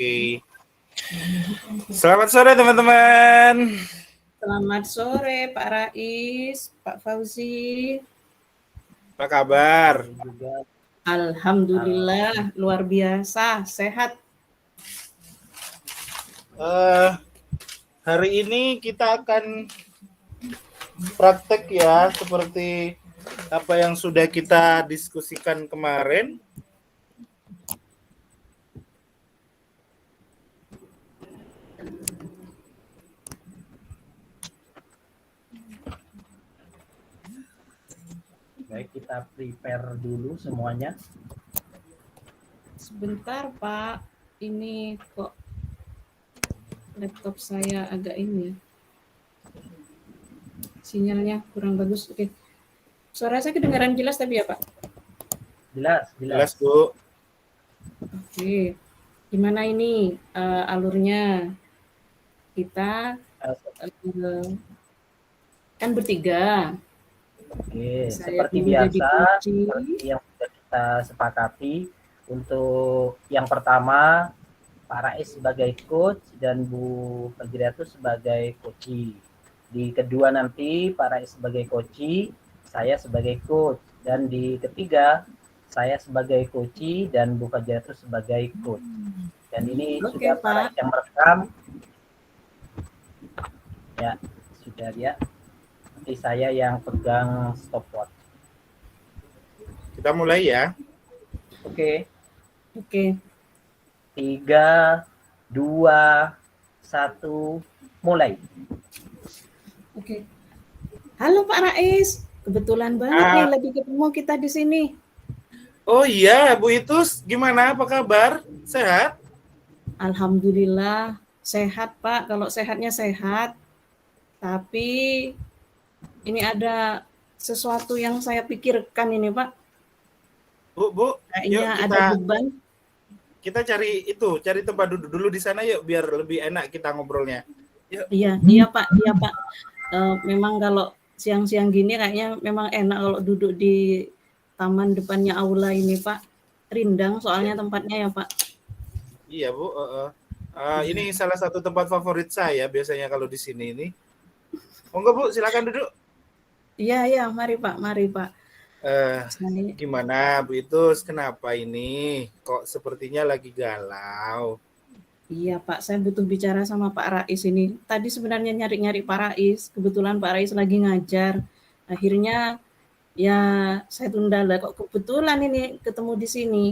Oke. Selamat sore teman-teman. Selamat sore Pak Rais, Pak Fauzi. Apa kabar? Alhamdulillah, luar biasa, sehat. Hari ini kita akan praktek ya, seperti apa yang sudah kita diskusikan kemarin. Baik, kita prepare dulu semuanya. Sebentar Pak, ini kok laptop saya agak ini ya. Sinyalnya kurang bagus. Oke. Suara saya kedengaran jelas tapi ya Pak? Jelas. Bu. Oke. Gimana ini alurnya? Kita kan bertiga. Oke, Saya seperti biasa, seperti yang sudah kita sepakati, untuk yang pertama Pak Rais sebagai coach dan Bu Fajriatus sebagai coach. Di kedua nanti Pak Rais sebagai coach, saya sebagai coach, dan di ketiga saya sebagai coach dan Bu Fajriatus sebagai coach. Dan ini sudah Pak Rais yang merekam. Ya, sudah dia. Nanti saya yang pegang stopwatch. Kita mulai ya. Oke. 3, 2, 1, mulai. Oke. Halo Pak Rais, kebetulan banget nih lagi ketemu kita di sini. Oh iya, Bu Itus, gimana? Apa kabar? Sehat? Alhamdulillah, sehat Pak. Kalau sehatnya sehat, tapi ini ada sesuatu yang saya pikirkan ini Pak. Bu, kayaknya ada beban. Kita cari tempat duduk dulu di sana yuk, biar lebih enak kita ngobrolnya. Yuk. Iya Pak. Memang kalau siang-siang gini kayaknya memang enak kalau duduk di taman depannya aula ini Pak. Rindang soalnya tempatnya ya Pak. Iya Bu. Ini salah satu tempat favorit saya biasanya kalau di sini ini. Monggo Bu, silakan duduk. Iya, mari Pak. Gimana Bu Itus, kenapa ini? Kok sepertinya lagi galau? Iya Pak, saya butuh bicara sama Pak Rais ini. Tadi sebenarnya nyari-nyari Pak Rais, kebetulan Pak Rais lagi ngajar. Akhirnya ya saya tunda lah, kok kebetulan ini ketemu di sini.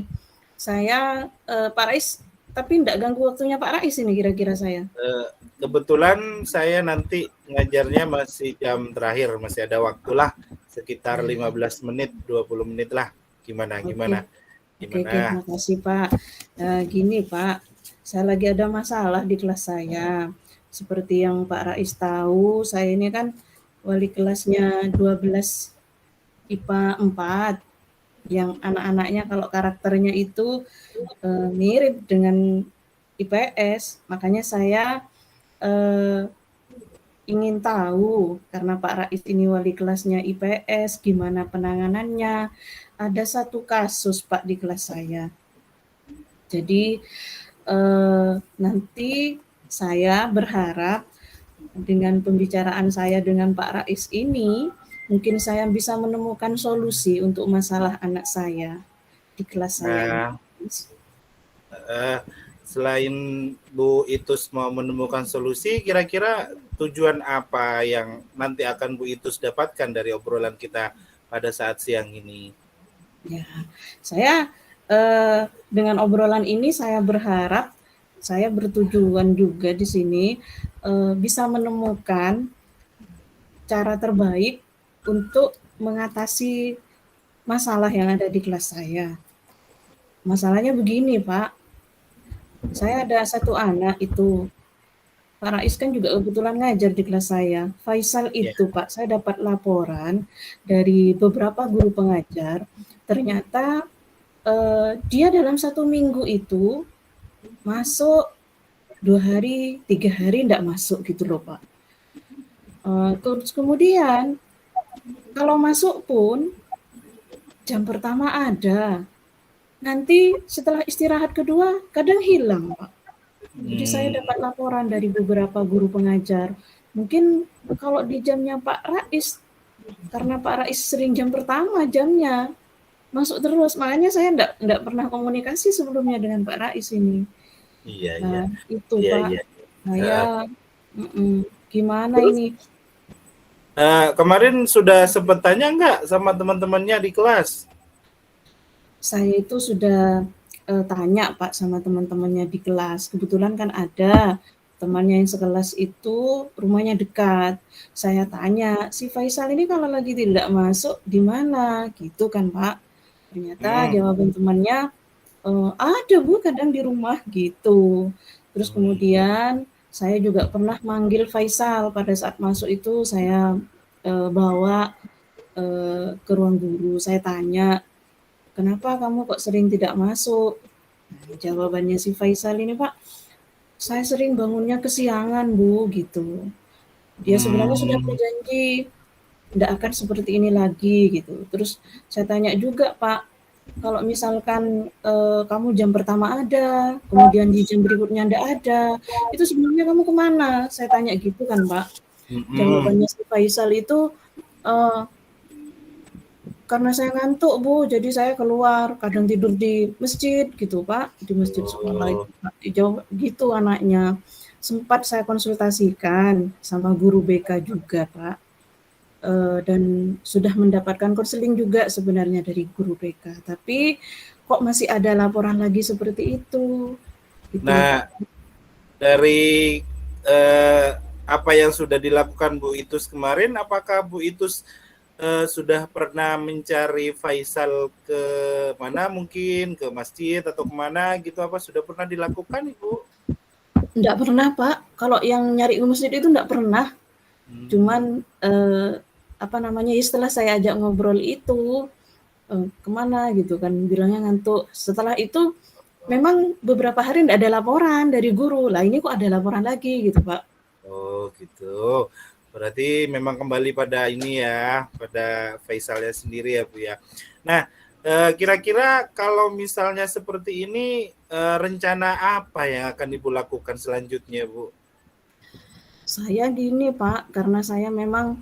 Saya Pak Rais, tapi enggak ganggu waktunya Pak Rais ini kira-kira saya. Kebetulan saya nanti ngajarnya masih jam terakhir, masih ada waktu lah. Sekitar 15 menit, 20 menit lah. Gimana? Oke, makasih Pak. Gini Pak, saya lagi ada masalah di kelas saya. Seperti yang Pak Rais tahu, saya ini kan wali kelasnya 12 IPA 4. Yang anak-anaknya kalau karakternya itu mirip dengan IPS. Makanya saya ingin tahu, karena Pak Rais ini wali kelasnya IPS, gimana penanganannya. Ada satu kasus Pak di kelas saya. Jadi nanti saya berharap dengan pembicaraan saya dengan Pak Rais ini, mungkin saya bisa menemukan solusi untuk masalah anak saya di kelas saya. Selain Bu Itus mau menemukan solusi, kira-kira tujuan apa yang nanti akan Bu Itus dapatkan dari obrolan kita pada saat siang ini? Ya, saya dengan obrolan ini saya berharap, saya bertujuan juga di sini bisa menemukan cara terbaik untuk mengatasi masalah yang ada di kelas saya. Masalahnya begini Pak, saya ada satu anak itu, Pak Rais kan juga kebetulan ngajar di kelas saya. Faisal itu Pak, saya dapat laporan dari beberapa guru pengajar, ternyata dia dalam 1 minggu itu masuk 2 hari, 3 hari enggak masuk gitu loh Pak. Kemudian kalau masuk pun jam pertama ada, nanti setelah istirahat kedua kadang hilang Pak. Jadi saya dapat laporan dari beberapa guru pengajar. Mungkin kalau di jamnya Pak Rais, karena Pak Rais sering jam pertama jamnya, masuk terus. Makanya saya enggak pernah komunikasi sebelumnya dengan Pak Rais ini. Iya, iya. Nah, itu Iya, Pak. iya. Saya gimana Terus? ini? Kemarin sudah sempat tanya nggak sama teman-temannya di kelas? Saya itu sudah tanya Pak sama teman-temannya di kelas. Kebetulan kan ada temannya yang sekelas itu rumahnya dekat. Saya tanya, si Faisal ini kalau lagi tidak masuk di mana? Gitu kan Pak. Ternyata jawaban temannya, ada Bu kadang di rumah gitu. Terus kemudian saya juga pernah manggil Faisal pada saat masuk itu saya bawa ke ruang guru. Saya tanya, kenapa kamu kok sering tidak masuk? Jawabannya si Faisal ini, Pak, saya sering bangunnya kesiangan, Bu, gitu. Dia sebenarnya sudah berjanji tidak akan seperti ini lagi, gitu. Terus saya tanya juga, Pak, kalau misalkan kamu jam pertama ada, kemudian di jam berikutnya tidak ada, itu sebenarnya kamu kemana? Saya tanya gitu kan, Pak. Jawabannya si Faisal itu, karena saya ngantuk Bu, jadi saya keluar, kadang tidur di masjid gitu Pak, di masjid sekolah itu Pak. Dijawab gitu anaknya. Sempat saya konsultasikan sama guru BK juga Pak, dan sudah mendapatkan konseling juga sebenarnya dari guru BK. Tapi kok masih ada laporan lagi seperti itu. Gitu. Nah, dari apa yang sudah dilakukan Bu Itus kemarin, apakah Bu Itus sudah pernah mencari Faisal ke mana, mungkin ke masjid atau kemana gitu, apa sudah pernah dilakukan Ibu? Enggak pernah Pak, kalau yang nyari ke masjid itu enggak pernah. Cuman setelah saya ajak ngobrol itu kemana gitu kan, bilangnya ngantuk. Setelah itu memang beberapa hari enggak ada laporan dari guru, lah ini kok ada laporan lagi gitu Pak. Oh gitu. Berarti memang kembali pada ini ya, pada Faisalnya sendiri ya Bu ya. Nah, kira-kira kalau misalnya seperti ini, rencana apa yang akan Ibu lakukan selanjutnya Bu? Saya gini Pak, karena saya memang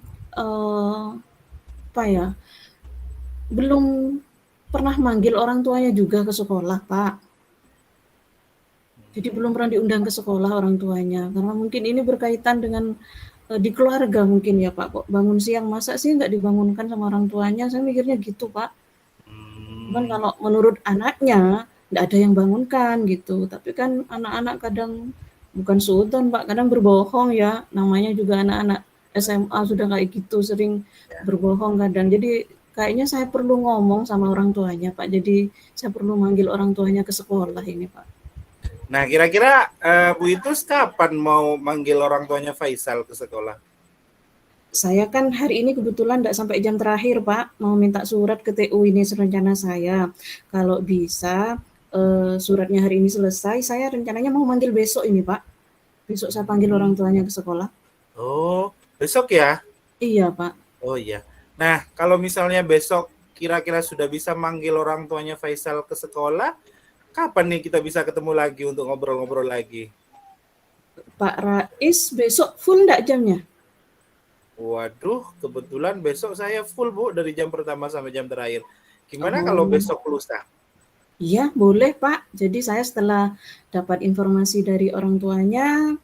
belum pernah manggil orang tuanya juga ke sekolah Pak. Jadi belum pernah diundang ke sekolah orang tuanya, karena mungkin ini berkaitan dengan di keluarga mungkin ya Pak, kok bangun siang masa sih nggak dibangunkan sama orang tuanya, saya mikirnya gitu Pak. Cuman kalau menurut anaknya nggak ada yang bangunkan gitu, tapi kan anak-anak kadang bukan suudzon Pak, kadang berbohong ya, namanya juga anak-anak SMA sudah kayak gitu, sering berbohong kadang. Jadi kayaknya saya perlu ngomong sama orang tuanya Pak, jadi saya perlu manggil orang tuanya ke sekolah ini Pak. Nah, kira-kira Bu Itus kapan mau manggil orang tuanya Faisal ke sekolah? Saya kan hari ini kebetulan tidak sampai jam terakhir Pak, mau minta surat ke TU ini rencana saya. Kalau bisa suratnya hari ini selesai, saya rencananya mau manggil besok ini Pak. Besok saya panggil orang tuanya ke sekolah. Oh, besok ya? Iya Pak. Oh iya. Nah, kalau misalnya besok kira-kira sudah bisa manggil orang tuanya Faisal ke sekolah, kapan nih kita bisa ketemu lagi untuk ngobrol-ngobrol lagi? Pak Rais besok full enggak jamnya? Waduh, kebetulan besok saya full Bu, dari jam pertama sampai jam terakhir. Gimana kalau besok lusa? Iya, boleh Pak. Jadi saya setelah dapat informasi dari orang tuanya,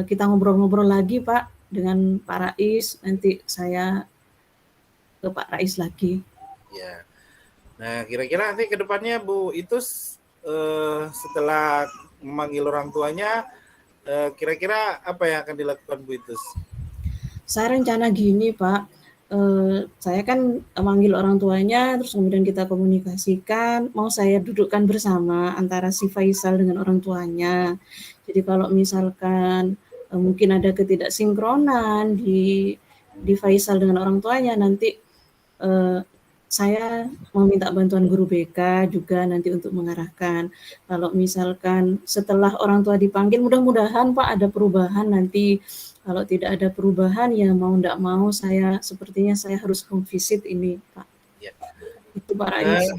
kita ngobrol-ngobrol lagi Pak dengan Pak Rais. Nanti saya ke Pak Rais lagi. Ya. Nah, kira-kira nanti ke depannya Bu Itus setelah memanggil orang tuanya, kira-kira apa yang akan dilakukan Bu Itus? Saya rencana gini Pak, saya kan manggil orang tuanya, terus kemudian kita komunikasikan, mau saya dudukkan bersama antara si Faisal dengan orang tuanya. Jadi kalau misalkan mungkin ada ketidaksinkronan di Faisal dengan orang tuanya, nanti saya mau minta bantuan guru BK juga nanti untuk mengarahkan. Kalau misalkan setelah orang tua dipanggil, mudah-mudahan Pak ada perubahan nanti. Kalau tidak ada perubahan ya mau tidak mau sepertinya saya harus home visit ini Pak. Ya. Itu Pak Rais.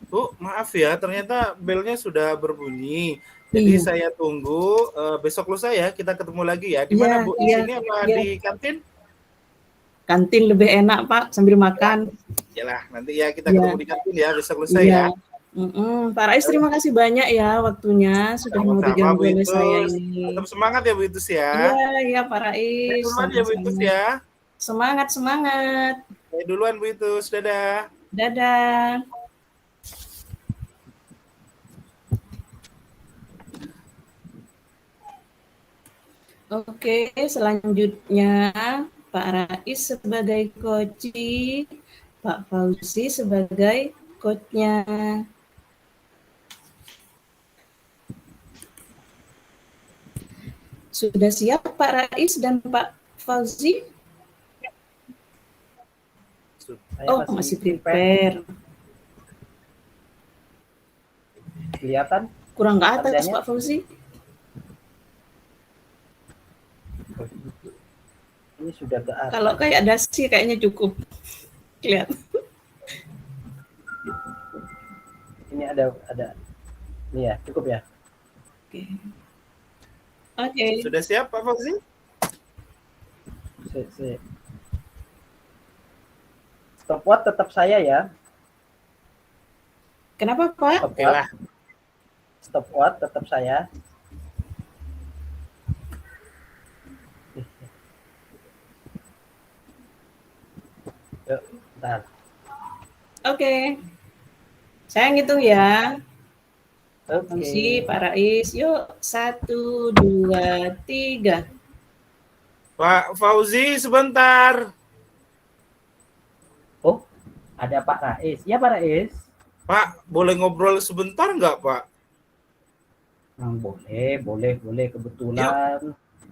Bu, maaf ya, ternyata belnya sudah berbunyi. Jadi Iya. saya tunggu besok lusa ya, kita ketemu lagi ya. Di mana Bu? Di sini apa di kantin? Kantin lebih enak Pak, sambil makan. Yalah, nanti ya kita Iya. ketemu di kantin ya besok lusa Iya. ya. Pak Rais, terima kasih banyak ya waktunya sudah mau Sama-sama Bu diganggu oleh saya Itus. ini. Tetap semangat ya Bu Itus ya. Iya Pak Rais. Duluan ya Bu Itus ya. Semangat. Saya duluan Bu Itus. Dadah. Dadah. Oke, selanjutnya Pak Rais sebagai coach, Pak Fauzi sebagai coach-nya. Sudah siap Pak Rais dan Pak Fauzi? Saya masih prepare. Kelihatan? Kurang ke atas Tandanya? Pak Fauzi. Ini sudah ke atas. Kalau kayak dasi kayaknya cukup. Kelihatan. Ini ada. Ini ya, cukup ya. Oke. Sudah siap Pak Fauzi? Stopwatch tetap saya ya. Kenapa Pak? Oke lah. Stopwatch tetap saya. Yuk, bentar. Oke. Saya ngitung ya. Oke. Fauzi, Pak Rais, yuk 1, 2, 3. Pak Fauzi sebentar. Oh, ada Pak Rais. Ya Pak Rais. Pak, boleh ngobrol sebentar nggak Pak? Boleh. Kebetulan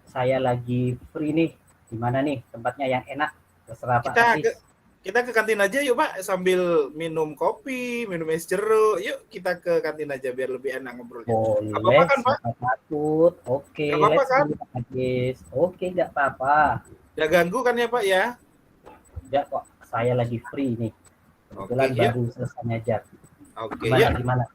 saya lagi free nih. Di mana nih tempatnya yang enak? Terserah Pak Rais. Kita ke kantin aja yuk Pak, sambil minum kopi, minum es jeruk. Yuk kita ke kantin aja biar lebih enak ngobrolnya. Boleh, apa-apa kan Pak? Takut. Oke, Gak apa-apa kan? Oke, nggak apa-apa. Nggak ganggu kan ya Pak ya? Ya kok, saya lagi free nih. Kebetulan baru selesai ngajar. Oke, Gimana?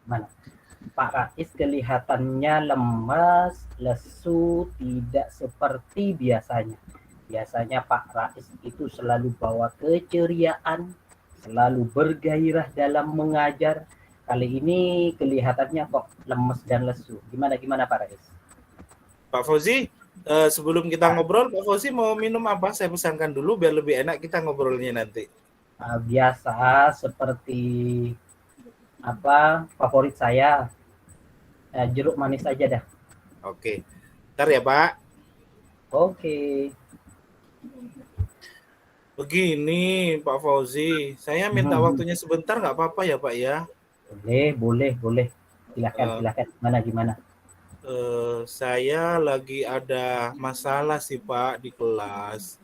Pak Rais kelihatannya lemas, lesu, tidak seperti biasanya. Biasanya Pak Rais itu selalu bawa keceriaan, selalu bergairah dalam mengajar. Kali ini kelihatannya kok lemes dan lesu. Gimana Pak Rais? Pak Fauzi, sebelum kita ngobrol, Pak Fauzi mau minum apa? Saya pesankan dulu biar lebih enak kita ngobrolnya nanti. Biasa seperti favorit saya, jeruk manis aja dah. Oke, ntar ya Pak. Oke. Begini Pak Fauzi, saya minta waktunya sebentar nggak apa-apa ya Pak ya? Boleh. Silakan. Gimana? Saya lagi ada masalah sih Pak di kelas.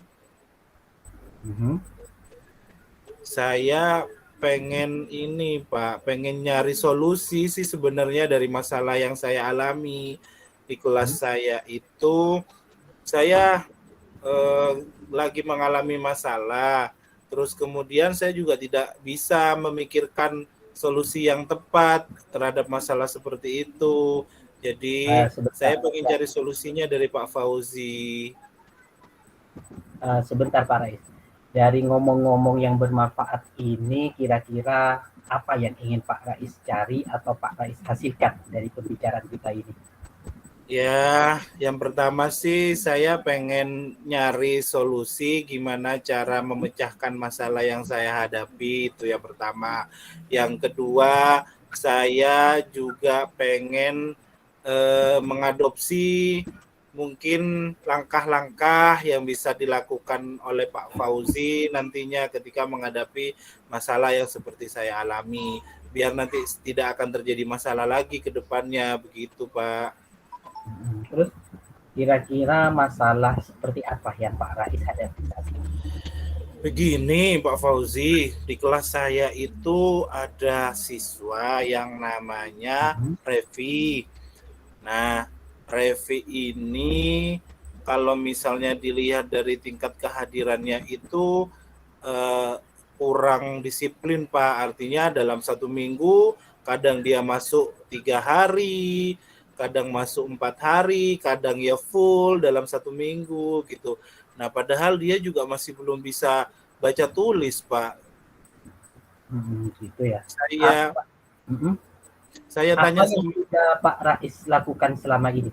Saya pengen nyari solusi sih sebenarnya dari masalah yang saya alami di kelas saya itu. Saya lagi mengalami masalah, terus kemudian saya juga tidak bisa memikirkan solusi yang tepat terhadap masalah seperti itu. Jadi saya ingin cari solusinya dari Pak Fauzi. Sebentar Pak Rais. Dari ngomong-ngomong yang bermanfaat ini, kira-kira apa yang ingin Pak Rais cari atau Pak Rais hasilkan dari pembicaraan kita ini? Ya, yang pertama sih saya pengen nyari solusi gimana cara memecahkan masalah yang saya hadapi, itu yang pertama. Yang kedua, saya juga pengen mengadopsi mungkin langkah-langkah yang bisa dilakukan oleh Pak Fauzi nantinya ketika menghadapi masalah yang seperti saya alami, biar nanti tidak akan terjadi masalah lagi ke depannya, begitu Pak. Terus kira-kira masalah seperti apa yang Pak Rais hadapi saat ini? Begini Pak Fauzi, di kelas saya itu ada siswa yang namanya Revi. Nah, Revi ini kalau misalnya dilihat dari tingkat kehadirannya itu kurang disiplin Pak. Artinya dalam 1 minggu kadang dia masuk 3 hari, kadang masuk 4 hari, kadang ya full dalam 1 minggu gitu. Nah, padahal dia juga masih belum bisa baca tulis, Pak. Gitu ya. Saya Mm-mm. saya Apa tanya yang sama sudah Pak Rais lakukan selama ini?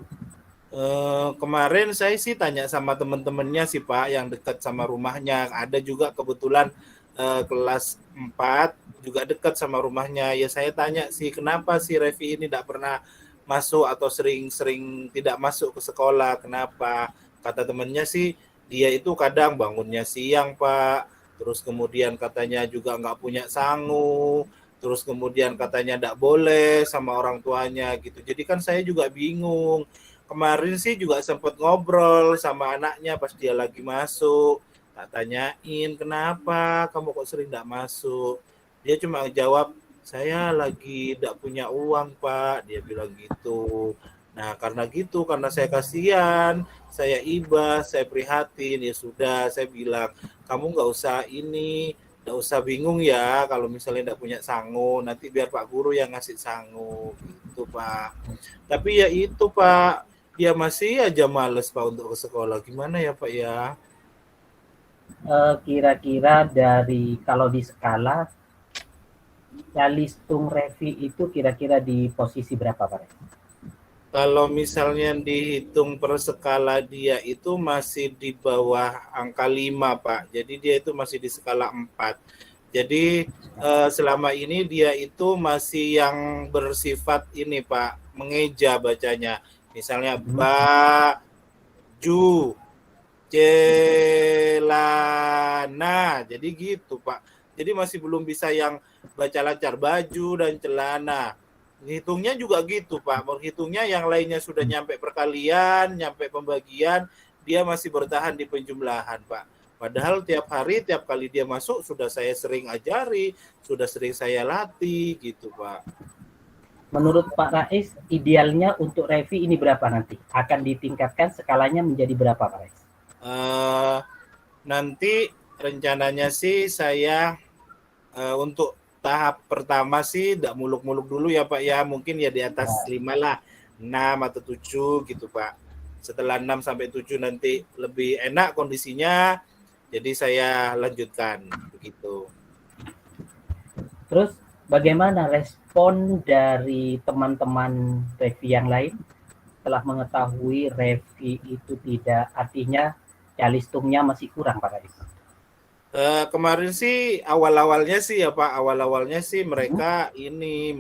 kemarin saya sih tanya sama teman-temannya sih Pak yang dekat sama rumahnya. Ada juga kebetulan kelas 4 juga dekat sama rumahnya. Ya saya tanya sih kenapa si Revi ini tidak pernah masuk atau sering-sering tidak masuk ke sekolah. Kenapa? Kata temannya sih dia itu kadang bangunnya siang Pak. Terus kemudian katanya juga nggak punya sangu. Terus kemudian katanya tidak boleh sama orang tuanya gitu. Jadi kan saya juga bingung. Kemarin sih juga sempat ngobrol sama anaknya pas dia lagi masuk. Tak tanyain kenapa kamu kok sering tidak masuk. Dia cuma jawab saya lagi tidak punya uang Pak. Dia bilang gitu. Nah karena gitu karena saya kasihan, saya iba, saya prihatin ya sudah saya bilang kamu nggak usah ini, nggak usah bingung ya kalau misalnya tidak punya sangu nanti biar Pak Guru yang ngasih sangu gitu Pak. Tapi ya itu Pak dia masih aja males Pak untuk ke sekolah. Gimana ya Pak ya? Kira-kira dari kalau di skala Calistung Revi itu kira-kira di posisi berapa Pak Rais? Kalau misalnya dihitung per skala dia itu masih di bawah angka 5 Pak. Jadi dia itu masih di skala 4. Jadi selama ini dia itu masih yang bersifat ini Pak, mengeja bacanya. Misalnya baju, celana, jadi gitu Pak. Jadi masih belum bisa yang baca lancar baju dan celana. Hitungnya juga gitu Pak. Berhitungnya yang lainnya sudah nyampe perkalian, nyampe pembagian, dia masih bertahan di penjumlahan Pak. Padahal tiap hari, tiap kali dia masuk sudah saya sering ajari, sudah sering saya latih gitu Pak. Menurut Pak Rais, idealnya untuk Revi ini berapa nanti? Akan ditingkatkan skalanya menjadi berapa Pak Rais? Nanti rencananya sih saya untuk tahap pertama sih tidak muluk-muluk dulu ya Pak ya, mungkin ya di atas 5 lah, 6 atau 7 gitu Pak. Setelah 6 sampai 7 nanti lebih enak kondisinya, jadi saya lanjutkan begitu. Terus bagaimana respon dari teman-teman Revi yang lain setelah mengetahui Revi itu tidak, artinya Calistungnya masih kurang Pak Rais? Kemarin sih awal-awalnya sih ya Pak, awal-awalnya sih mereka ini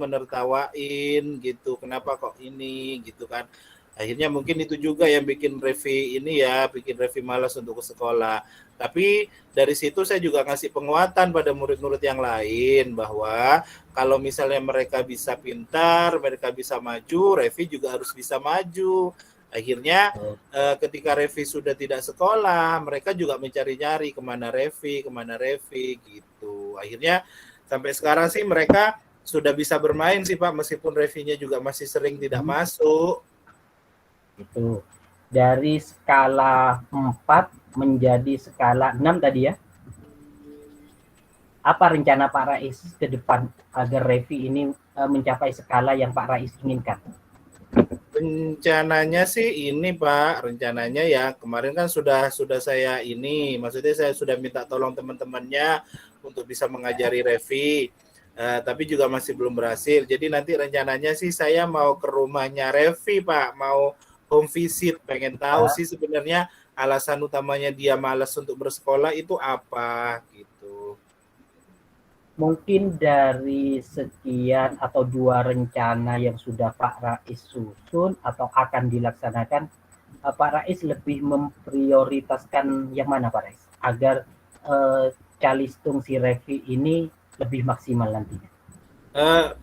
menertawain gitu, kenapa kok ini gitu kan. Akhirnya mungkin itu juga yang bikin Revi ini ya, bikin Revi malas untuk ke sekolah. Tapi dari situ saya juga ngasih penguatan pada murid-murid yang lain bahwa kalau misalnya mereka bisa pintar, mereka bisa maju, Revi juga harus bisa maju. Akhirnya ketika Revi sudah tidak sekolah, mereka juga mencari-nyari kemana Revi gitu. Akhirnya sampai sekarang sih mereka sudah bisa bermain sih Pak, meskipun Revinya juga masih sering tidak masuk. Itu dari skala 4 menjadi skala 6 tadi ya. Apa rencana Pak Rais ke depan agar Revi ini mencapai skala yang Pak Rais inginkan? Rencananya sih ini Pak, rencananya ya kemarin kan sudah saya ini, maksudnya saya sudah minta tolong teman-temannya untuk bisa mengajari Revi, tapi juga masih belum berhasil. Jadi nanti rencananya sih saya mau ke rumahnya Revi Pak, mau home visit, pengen tahu sih sebenarnya alasan utamanya dia malas untuk bersekolah itu apa gitu. Mungkin dari sekian atau 2 rencana yang sudah Pak Rais susun atau akan dilaksanakan, Pak Rais lebih memprioritaskan yang mana Pak Rais agar Calistung si Revi ini lebih maksimal nantinya?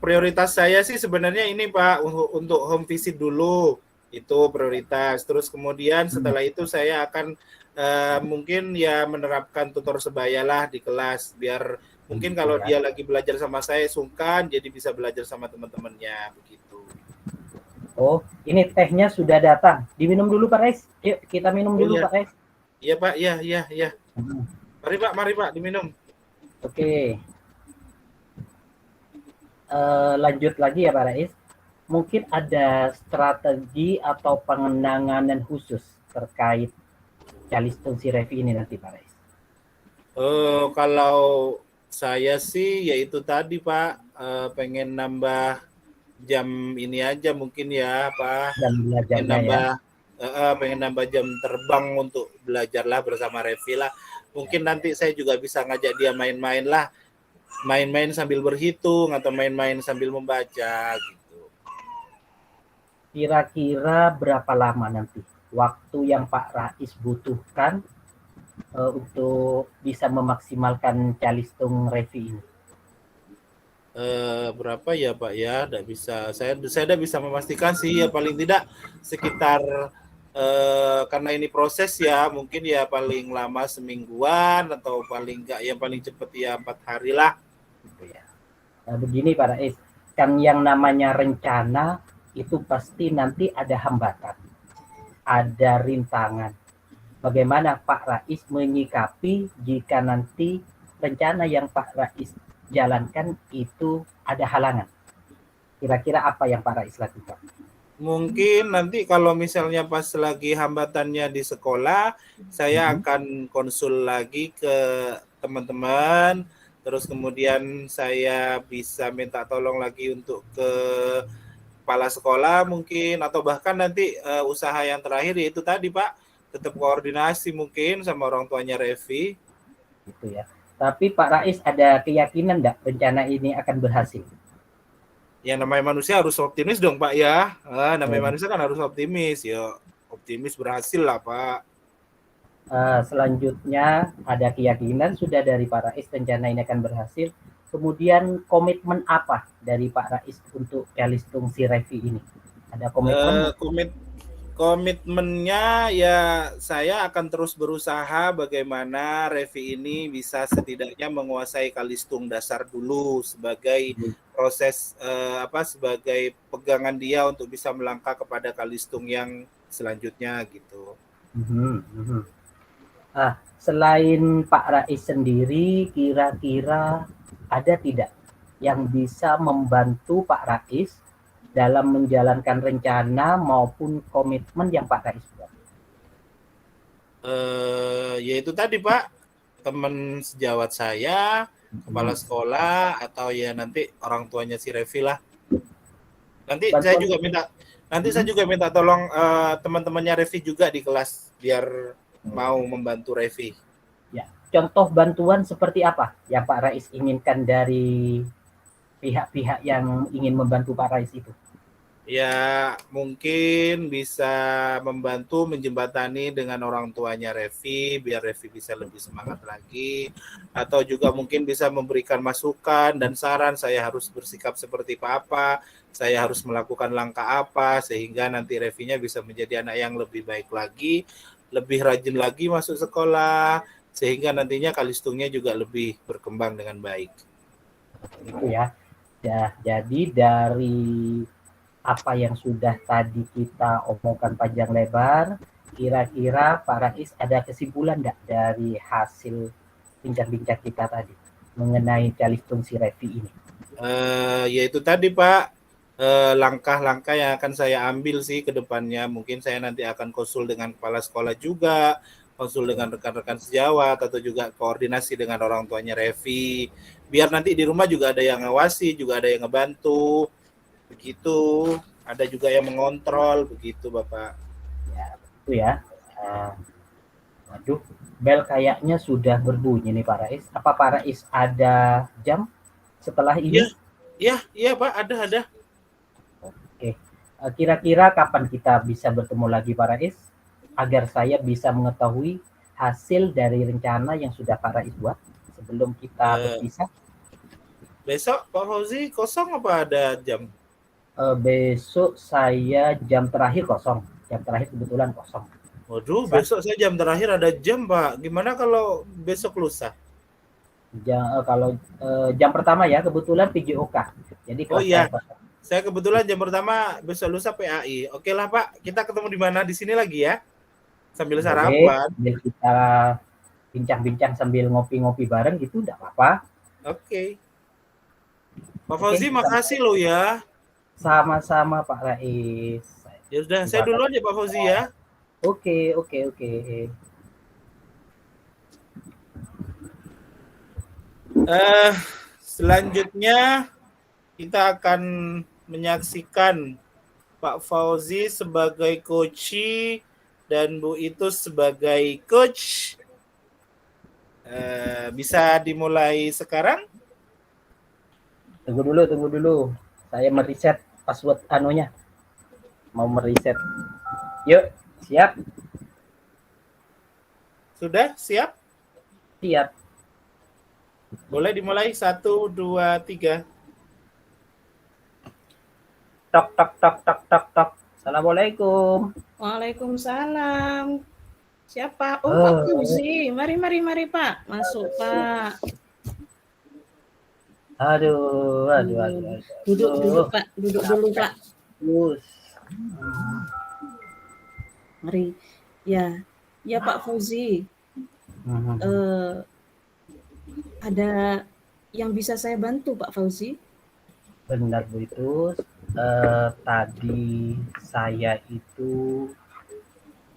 Prioritas saya sih sebenarnya ini Pak, untuk home visit dulu itu prioritas. Terus kemudian setelah itu saya akan mungkin ya menerapkan tutor sebaya lah di kelas biar mungkin kalau dia lagi belajar sama saya sungkan jadi bisa belajar sama teman-temannya begitu. Oh, ini tehnya sudah datang. Diminum dulu Pak Rais. Yuk kita minum dulu Pak Rais. Iya Pak, iya. Mari Pak diminum. Oke. Lanjut lagi ya Pak Rais. mungkin ada strategi atau pengenangan khusus terkait Calistung si Revi ini nanti Pak Rais? Kalau saya sih yaitu tadi Pak, pengen nambah jam ini aja mungkin ya Pak, Dan pengen belajarnya ya. nambah pengen nambah jam terbang untuk belajarlah bersama Revi lah. Mungkin nanti saya juga bisa ngajak dia main-main lah, main-main sambil berhitung atau main-main sambil membaca gitu. Kira-kira berapa lama nanti waktu yang Pak Rais butuhkan untuk bisa memaksimalkan Calistung Revi ini? Berapa ya Pak ya? Tidak bisa. Saya tidak bisa memastikan sih ya, paling tidak sekitar karena ini proses ya, mungkin ya paling lama semingguan atau paling enggak yang paling cepat ya 4 hari lah. Gitu ya. Nah, begini Pak Rais, kan yang namanya rencana itu pasti nanti ada hambatan, ada rintangan. Bagaimana Pak Rais menyikapi jika nanti rencana yang Pak Rais jalankan itu ada halangan? Kira-kira apa yang Pak Rais lakukan? Mungkin nanti kalau misalnya pas lagi hambatannya di sekolah, saya akan konsul lagi ke teman-teman, terus kemudian saya bisa minta tolong lagi untuk ke kepala sekolah mungkin, atau bahkan nanti usaha yang terakhir yaitu tadi Pak, tetap koordinasi mungkin sama orang tuanya Revi. Gitu ya. Tapi Pak Rais ada keyakinan enggak rencana ini akan berhasil? Yang namanya manusia harus optimis dong Pak ya. Namanya manusia kan harus optimis ya. Optimis berhasil lah Pak. Selanjutnya ada keyakinan sudah dari Pak Rais rencana ini akan berhasil. Kemudian komitmen apa dari Pak Rais untuk Calistung si Revi ini? Ada komitmen? Komitmennya ya saya akan terus berusaha bagaimana Revi ini bisa setidaknya menguasai Calistung dasar dulu sebagai proses sebagai pegangan dia untuk bisa melangkah kepada Calistung yang selanjutnya gitu. Selain Pak Rais sendiri, kira-kira ada tidak yang bisa membantu Pak Rais dalam menjalankan rencana maupun komitmen yang Pak Rais buat? Yaitu tadi Pak, teman sejawat saya, kepala sekolah, atau ya nanti orang tuanya si Revi lah. Nanti saya juga minta tolong teman-temannya Revi juga di kelas biar mau membantu Revi. Ya, contoh bantuan seperti apa yang Pak Rais inginkan dari pihak-pihak yang ingin membantu Pak Rais itu? Ya, mungkin bisa membantu menjembatani dengan orang tuanya Revi biar Revi bisa lebih semangat lagi, atau juga mungkin bisa memberikan masukan dan saran saya harus bersikap seperti apa, saya harus melakukan langkah apa sehingga nanti Revinya bisa menjadi anak yang lebih baik lagi, lebih rajin lagi masuk sekolah sehingga nantinya Calistungnya juga lebih berkembang dengan baik. Itu ya. Jadi dari apa yang sudah tadi kita omongkan panjang lebar, kira-kira Pak Rais ada kesimpulan enggak dari hasil bincang-bincang kita tadi mengenai Calistung si Revi ini? Yaitu tadi Pak, langkah-langkah yang akan saya ambil sih ke depannya. Mungkin saya nanti akan konsul dengan kepala sekolah juga, konsul dengan rekan-rekan sejawat, atau juga koordinasi dengan orang tuanya Revi. Biar nanti di rumah juga ada yang ngawasi, juga ada yang ngebantu. Begitu, ada juga yang mengontrol, begitu Bapak. Ya, begitu ya. Waduh, bel kayaknya sudah berbunyi nih Pak Rais. Apa Pak Rais ada jam setelah ini? Iya Pak, ada. Oke, kira-kira kapan kita bisa bertemu lagi Pak Rais agar saya bisa mengetahui hasil dari rencana yang sudah Pak Rais buat sebelum kita berpisah? Besok Pak Fauzi kosong apa ada jam? Besok saya jam terakhir kosong. Jam terakhir kebetulan kosong. Waduh, besok saya jam terakhir ada jam Pak. Gimana kalau besok lusa? Kalau jam pertama ya kebetulan PJOK. Jadi saya kebetulan jam pertama besok lusa PAI. Oke lah Pak, kita ketemu di mana? Di sini lagi ya, sambil sarapan. Sambil kita bincang-bincang sambil ngopi-ngopi bareng gitu, enggak apa-apa. Oke. Pak Fauzi, makasih lo ya. Sama-sama Pak Rais. Ya sudah, Terima saya duluan kasih. ya Pak Fauzi ya. Oke. Selanjutnya kita akan menyaksikan Pak Fauzi sebagai coach dan Bu itu sebagai coach. Bisa dimulai sekarang? Tunggu dulu. Saya meriset password anunya. Mau meriset. Yuk, siap? Sudah siap? Siap. Boleh dimulai 1, 2, 3. Tok. Assalamualaikum. Waalaikumsalam. Siapa? Oh, Pak Fauzi. Mari Pak. Masuk Pak. Aduh. Duduk Pak. Duduk dulu Pak. Mari. Ya Pak Fauzi. Ada yang bisa saya bantu Pak Fauzi? Benar Bu itu. Tadi saya itu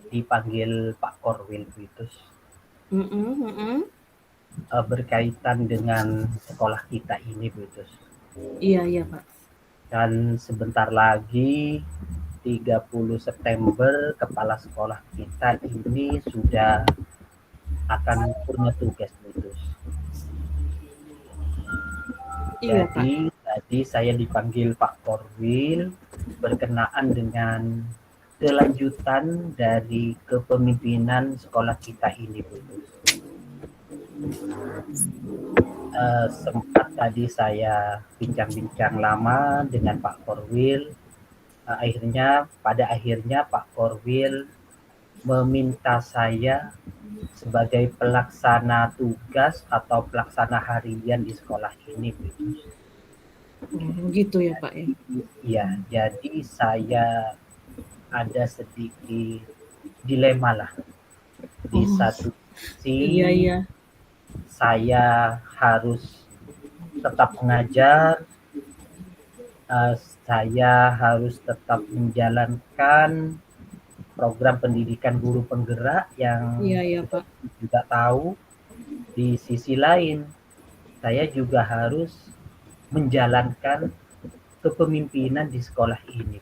dipanggil Pak Korwil Bu itu. Berkaitan dengan sekolah kita ini Bu itu. Iya Pak. Dan sebentar lagi 30 September kepala sekolah kita ini sudah akan punya tugas Bu itu. Iya, Jadi tadi saya dipanggil Pak Korwil berkenaan dengan kelanjutan dari kepemimpinan sekolah kita ini Bu. Sempat tadi saya bincang-bincang lama dengan Pak Korwil. Pada akhirnya Pak Korwil meminta saya sebagai pelaksana tugas atau pelaksana harian di sekolah ini. Gitu ya Pak ya? Iya, jadi saya ada sedikit dilema lah. Di satu sisi saya harus tetap mengajar, saya harus tetap menjalankan program pendidikan guru penggerak yang Pak juga tahu. Di sisi lain, saya juga harus menjalankan kepemimpinan di sekolah ini.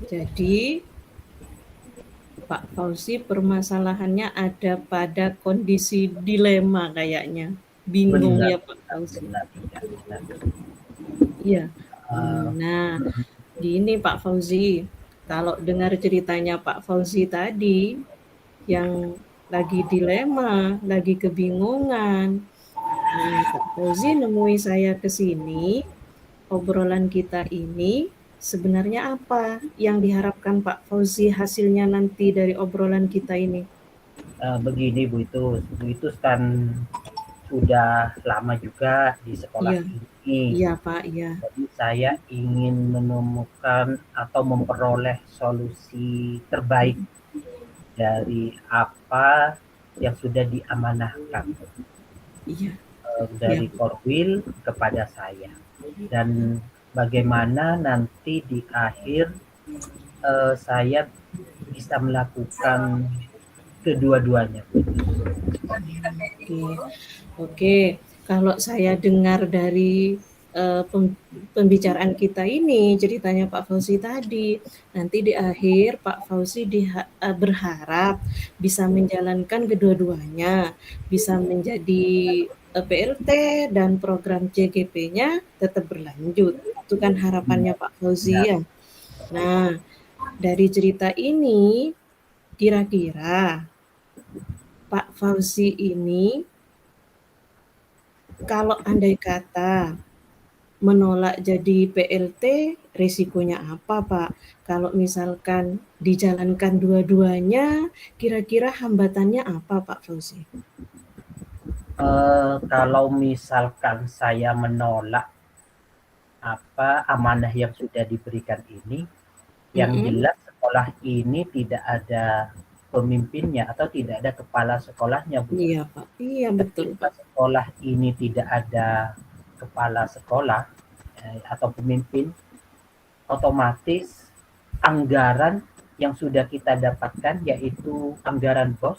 Jadi Pak Fauzi permasalahannya ada pada kondisi dilema kayaknya. Bingung ya Pak Fauzi. Iya. Nah, gini Pak Fauzi, kalau dengar ceritanya Pak Fauzi tadi yang lagi dilema, lagi kebingungan, Pak Fauzi nemui saya ke sini, obrolan kita ini sebenarnya apa yang diharapkan Pak Fauzi hasilnya nanti dari obrolan kita ini? Begini Bu itu kan sudah lama juga di sekolah ini. Iya Pak, iya. Jadi saya ingin menemukan atau memperoleh solusi terbaik dari apa yang sudah diamanahkan dari Korwil kepada saya, dan bagaimana nanti di akhir saya bisa melakukan kedua-duanya. Oke. Kalau saya dengar dari pembicaraan kita ini, ceritanya Pak Fauzi tadi, nanti di akhir Pak Fauzi berharap bisa menjalankan kedua-duanya, bisa menjadi PLT dan program CGP-nya tetap berlanjut. Itu kan harapannya Pak Fauzi ya. Nah, dari cerita ini, kira-kira Pak Fauzi ini kalau andai kata menolak jadi PLT, risikonya apa Pak? Kalau misalkan dijalankan dua-duanya, kira-kira hambatannya apa Pak Fauzi? Kalau misalkan saya menolak amanah yang sudah diberikan ini, yang jelas sekolah ini tidak ada pemimpinnya atau tidak ada kepala sekolahnya Bu. Iya Pak, iya betul Pak. Sekolah ini tidak ada kepala sekolah atau pemimpin, otomatis anggaran yang sudah kita dapatkan, yaitu anggaran BOS,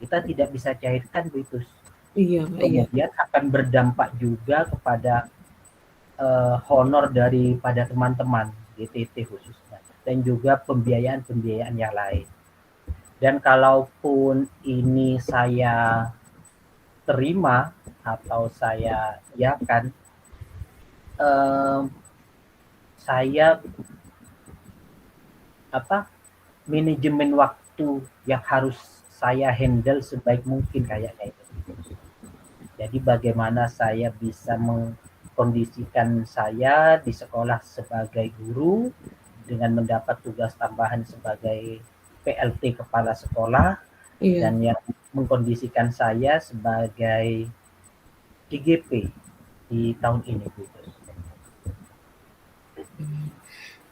kita tidak bisa cairkan, Bu Itus. Iya, Pak, iya. Kemudian akan berdampak juga kepada honor daripada teman-teman GTT khususnya, dan juga pembiayaan-pembiayaan yang lain. Dan kalaupun ini saya terima atau saya iakan, saya manajemen waktu yang harus saya handle sebaik mungkin kayaknya itu. Jadi bagaimana saya bisa mengkondisikan saya di sekolah sebagai guru dengan mendapat tugas tambahan sebagai PLT kepala sekolah, Iya. dan yang mengkondisikan saya sebagai GGP di tahun ini, Bu.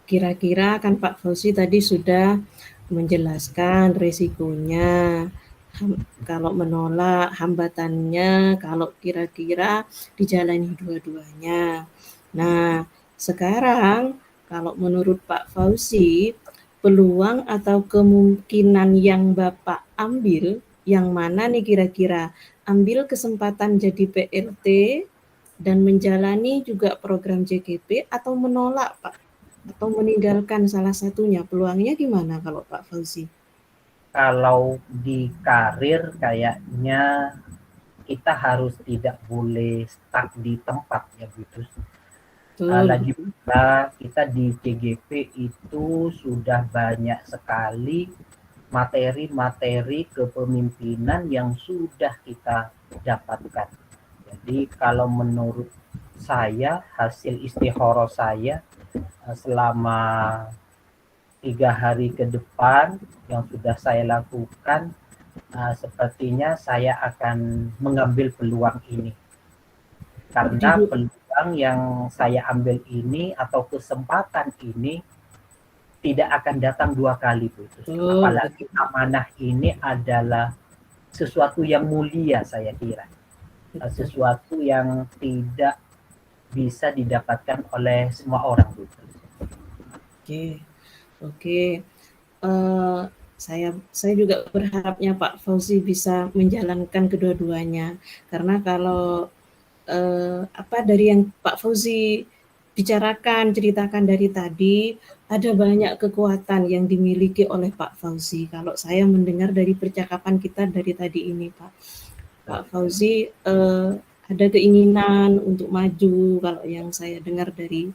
Kira-kira kan Pak Fauzi tadi sudah menjelaskan resikonya, kalau menolak, hambatannya, kalau kira-kira dijalani dua-duanya. Nah, sekarang kalau menurut Pak Fauzi, peluang atau kemungkinan yang Bapak ambil, yang mana nih kira-kira? Ambil kesempatan jadi PLT dan menjalani juga program JGP, atau menolak, Pak? Atau meninggalkan salah satunya, peluangnya gimana kalau Pak Fauzi? Kalau di karir kayaknya kita harus tidak boleh stuck di tempat ya, gitu. Lagi pula kita di CGP itu sudah banyak sekali materi-materi kepemimpinan yang sudah kita dapatkan. Jadi kalau menurut saya, hasil istihoroh saya selama 3 hari ke depan yang sudah saya lakukan, sepertinya saya akan mengambil peluang ini. Karena peluang yang saya ambil ini atau kesempatan ini tidak akan datang 2 kali, Bu. Apalagi amanah ini adalah sesuatu yang mulia, saya kira. Sesuatu yang tidak bisa didapatkan oleh semua orang, Bu. Oke. Saya juga berharapnya Pak Fauzi bisa menjalankan kedua-duanya, karena kalau dari yang Pak Fauzi bicarakan, ceritakan dari tadi, ada banyak kekuatan yang dimiliki oleh Pak Fauzi. Kalau saya mendengar dari percakapan kita dari tadi ini, Pak Fauzi ada keinginan untuk maju. Kalau yang saya dengar dari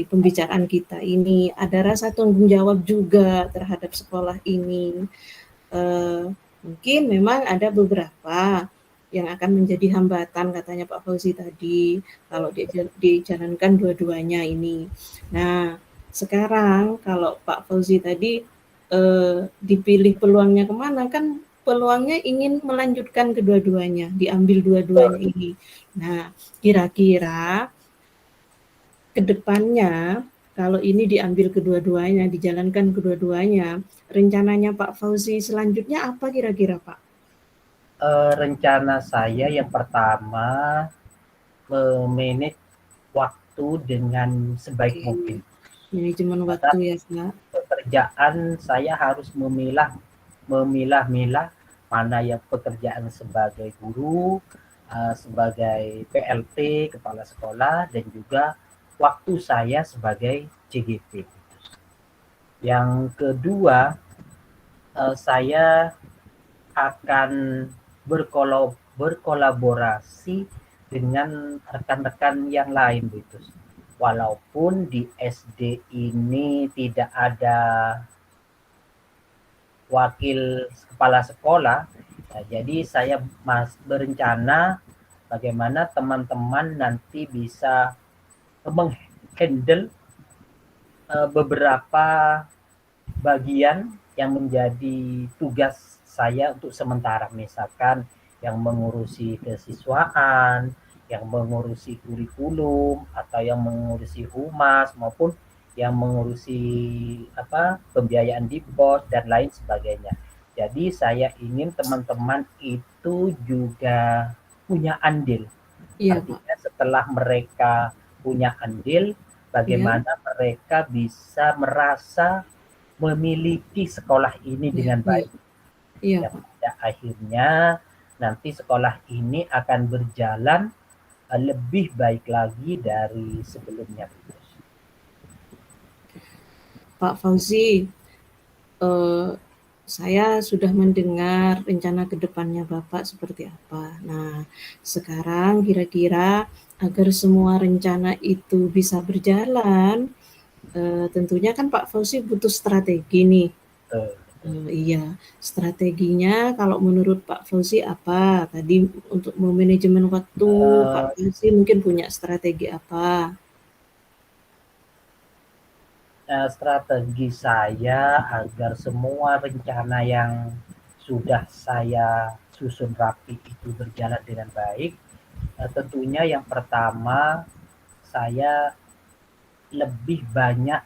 pembicaraan kita ini, ada rasa tanggung jawab juga terhadap sekolah ini. Mungkin memang ada beberapa yang akan menjadi hambatan, katanya Pak Fauzi tadi, kalau dijalankan dua-duanya ini. Nah, sekarang kalau Pak Fauzi tadi dipilih peluangnya kemana, kan peluangnya ingin melanjutkan kedua-duanya, diambil dua-duanya ini. Nah, kira-kira kedepannya, kalau ini diambil kedua-duanya, dijalankan kedua-duanya, rencananya Pak Fauzi selanjutnya apa kira-kira, Pak? Rencana saya yang pertama, memanage waktu dengan sebaik mungkin. Manajemen waktu ya, Pak. Pekerjaan saya harus memilah-milah mana yang pekerjaan sebagai guru, sebagai PLT, kepala sekolah, dan juga waktu saya sebagai CGP. Yang kedua, saya akan berkolaborasi dengan rekan-rekan yang lain, gitu. Walaupun di SD ini tidak ada wakil kepala sekolah, jadi saya berencana bagaimana teman-teman nanti bisa menghandle beberapa bagian yang menjadi tugas saya untuk sementara, misalkan yang mengurusi kesiswaan, yang mengurusi kurikulum, atau yang mengurusi humas, maupun yang mengurusi pembiayaan di BOS dan lain sebagainya. Jadi saya ingin teman-teman itu juga punya andil. Iya, artinya Pak. setelah mereka punya andil, bagaimana mereka bisa merasa memiliki sekolah ini dengan baik. Iya, Dan pada akhirnya nanti sekolah ini akan berjalan lebih baik lagi dari sebelumnya. Pak Fauzi, saya sudah mendengar rencana ke depannya Bapak seperti apa. Nah, sekarang kira-kira agar semua rencana itu bisa berjalan, tentunya kan Pak Fauzi butuh strategi nih. Iya, strateginya kalau menurut Pak Fauzi apa? Tadi untuk memanajemen waktu, Pak Fauzi mungkin punya strategi apa? Strategi saya agar semua rencana yang sudah saya susun rapi itu berjalan dengan baik, tentunya yang pertama saya lebih banyak